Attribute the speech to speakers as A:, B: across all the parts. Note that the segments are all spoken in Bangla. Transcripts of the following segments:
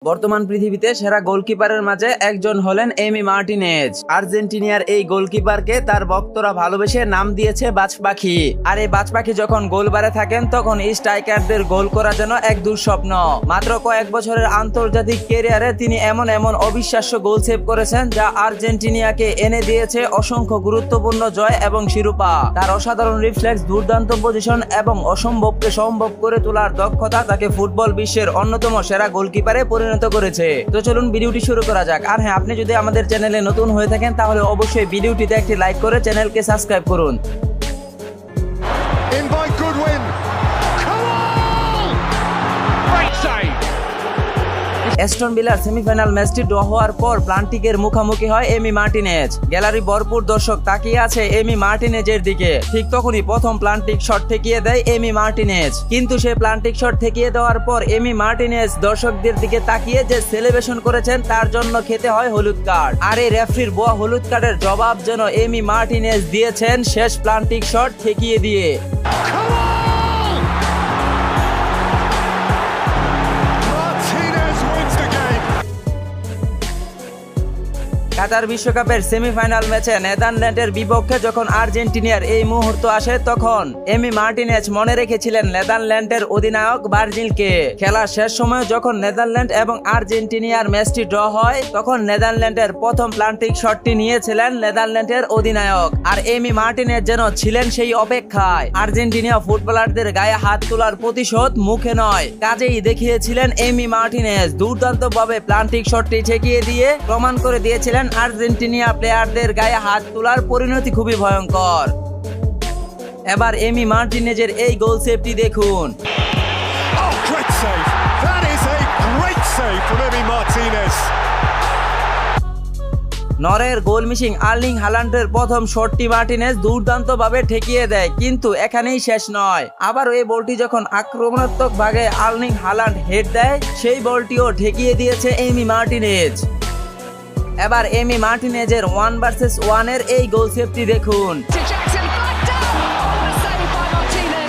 A: বর্তমান পৃথিবীতে সেরা গোলকিপারের মাঝে একজন হলেন এমি মার্টিনেজ। আর্জেন্টিনার এই গোলকিপারকে তার ভক্তরা ভালোবেসে নাম দিয়েছে বাজ পাখি। আর এই বাজ পাখি যখন গোল বারে থাকেন তখন স্ট্রাইকারদের গোল করা যেন এক দুঃস্বপ্ন। মাত্র কয়েক বছরের আন্তর্জাতিক ক্যারিয়ারে তিনি এমন অবিশ্বাস্য গোল সেভ করেছেন যা আর্জেন্টিনাকে এনে দিয়েছে অসংখ্য গুরুত্বপূর্ণ জয় এবং শিরোপা। তার অসাধারণ রিফ্লেক্স, দুর্দান্ত পজিশন এবং অসম্ভবকে সম্ভব করে তোলার দক্ষতা তাকে ফুটবল বিশ্বের অন্যতম সেরা গোলকিপারে পরিণত করেছে। তো চলুন ভিডিওটি শুরু করা যাক। আর হ্যাঁ, আপনি যদি আমাদের চ্যানেলে নতুন হয়ে থাকেন তাহলে অবশ্যই ভিডিওটিতে একটি লাইক করে চ্যানেলকে সাবস্ক্রাইব করুন। অ্যাস্টন ভিলার সেমিফাইনাল ম্যাচটি ড্র হওয়ার পর প্লান্টিকের মুখোমুখি হয় এমি মার্টিনেজ। গ্যালারি ভরপুর দর্শক তাকিয়ে আছে এমি মার্টিনেজের দিকে। ঠিক তখনই প্রথম প্লান্টিক শট ঠেকিয়ে দেয় এমি মার্টিনেজ। কিন্তু সেই প্লান্টিক শট ঠেকিয়ে দেওয়ার পর এমি মার্টিনেজ দর্শকদের দিকে তাকিয়ে যে সেলিব্রেশন করেছেন তার জন্য খেতে হয় হলুদ কার্ড। আর এই রেফারির বোয়া হলুদ কার্ডের জবাব যেন এমি মার্টিনেজ দিয়েছেন শেষ প্লান্টিক শট ঠেকিয়ে দিয়ে। কাতার বিশ্বকাপের সেমিফাইনাল ম্যাচে নেদারল্যান্ডের বিপক্ষে যখন আর্জেন্টিনার এই মুহূর্ত আসে তখন এমি মার্টিনেজ মনে রেখেছিলেন নেদারল্যান্ডের অধিনায়ক ভার্জিলকে। খেলার শেষ সময়ে যখন নেদারল্যান্ড এবং আর্জেন্টিনার ম্যাচটি ড্র হয় তখন নেদারল্যান্ডের প্রথম প্লান্টিক শটটি নিয়েছিলেন নেদারল্যান্ডের অধিনায়ক। আর এমি মার্টিনেজ যেন ছিলেন সেই অপেক্ষায়। আর্জেন্টিনা ফুটবলারদের গায়ে হাত তোলার প্রতিশোধ মুখে নয়, কাজেই দেখিয়েছিলেন এমি মার্টিনেজ। দুর্দান্তভাবে প্লান্টিক শটটি ঠেকিয়ে দিয়ে প্রমাণ করে দিয়েছিলেন আর্জেন্টিনা প্লেয়ারদের গায়ে হাত তোলার পরিণতি খুবই ভয়ঙ্কর। এবার এমি মার্টিনেজের এই গোল সেভটি দেখুন। নরের গোল মিসিং আর্লিং হালান্ডের প্রথম শটটি মার্টিনেজ দুর্দান্তভাবে ঠেকিয়ে দেয়, কিন্তু এখানেই শেষ নয়। আবারও এই বলটি যখন আক্রমণাত্মক ভাগে আর্লিং হালান্ড হেড দেয় সেই বলটিও ঠেকিয়ে দিয়েছে এমি মার্টিনেজ। এবার এমি মার্টিনেজের 1 ভার্সেস 1 এর এই গোল সেভটি দেখুন।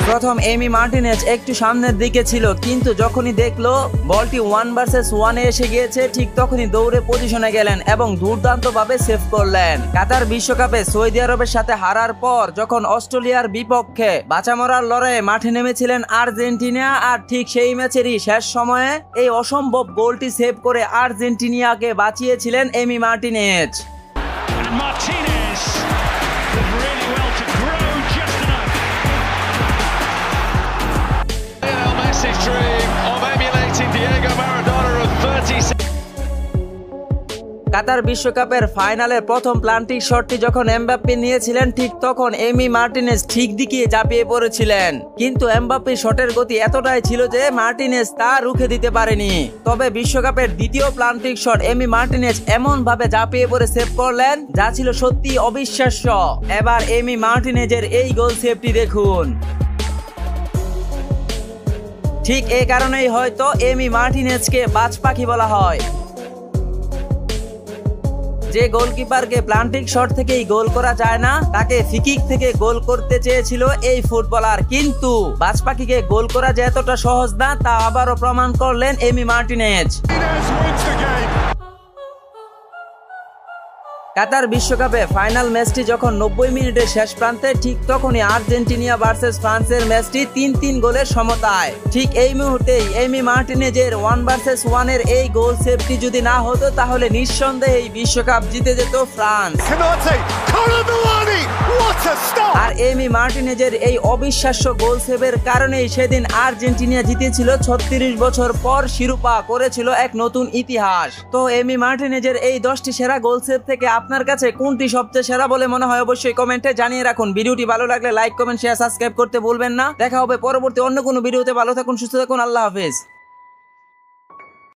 A: প্রথম এমি মার্টিনেজ একটু সামনের দিকে ছিল, কিন্তু যখনই দেখলো বলটি 1 ভার্সেস 1 এ এসে গিয়েছে ঠিক তখনই দৌড়ে পজিশনে গেলেন এবং দুর্দান্তভাবে সেভ করলেন। কাতার বিশ্বকাপে সৌদি আরবের সাথে হারার পর যখন অস্ট্রেলিয়ার বিপক্ষে বাঁচা মরার লড়াইয়ে মাঠে নেমেছিলেন আর্জেন্টিনা, আর ঠিক সেই ম্যাচেরই শেষ সময়ে এই অসম্ভব গোলটি সেভ করে আর্জেন্টিনাকে বাঁচিয়েছিলেন এমি মার্টিনেজ। কাতার বিশ্বকাপের ফাইনালের প্রথম প্লান্টিক শটটি যখন এমবাপ্পে নিয়েছিলেন ঠিক তখন এমি মার্টিনেজ ঠিক দিকে ঝাঁপিয়ে পড়েছিলেন, কিন্তু এমবাপ্পের শটের গতি এতটাই ছিল যে মার্টিনেজ তা রুখে দিতে পারেনি। তবে বিশ্বকাপের দ্বিতীয় প্লান্টিক শট এমি মার্টিনেজ এমন ভাবে ঝাঁপিয়ে পড়ে সেভ করলেন যা ছিল সত্যি অবিশ্বাস্য। এবার এমি মার্টিনেজের এই গোল সেভটি দেখুন। ঠিক এই কারণেই হয়তো এমি মার্টিনেজকে বাজ পাখি বলা হয়। যে গোলকিপারকে প্লান্টিক শট থেকেই গোল করা যায় না তাকে ফ্রি-কিক থেকে গোল করতে চেয়েছিল এই ফুটবলার, কিন্তু বাজ পাখিকে গোল করা যে এতটা সহজ না তা আবারও প্রমাণ করলেন এমি মার্টিনেজ। কাতার বিশ্বকাপে ফাইনাল ম্যাচটি যখন 90 মিনিটের শেষ প্রান্তে ঠিক তখনই আর্জেন্টিনা ভার্সেস ফ্রান্সের ম্যাচটি 3-3 গোলের সমতায়। ঠিক এই মুহূর্তেই এমি মার্টিনেজের 1 ভার্সেস 1 এর এই গোল সেভটি যদি না হতো তাহলে নিঃসন্দেহে এই বিশ্বকাপ জিতে যেত ফ্রান্স। আর এমি মার্টিনেজের এই অবিশ্বাস্য গোল সেভের কারণেই সেদিন আর্জেন্টিনা জিতেছিল 36 বছর পর শিরোপা, করেছিল এক নতুন ইতিহাস। তো এমি মার্টিনেজের এই 10টি সেরা গোল সেভ থেকে আপনার কাছে কোনটি সবচেয়ে সেরা বলে মনে হয় অবশ্যই কমেন্টে জানিয়ে রাখুন। ভিডিওটি ভালো লাগলে লাইক, কমেন্ট, শেয়ার, সাবস্ক্রাইব করতে ভুলবেন না। দেখা হবে পরবর্তী অন্য কোনো ভিডিওতে। ভালো থাকুন, সুস্থ থাকুন, আল্লাহ হাফেজ।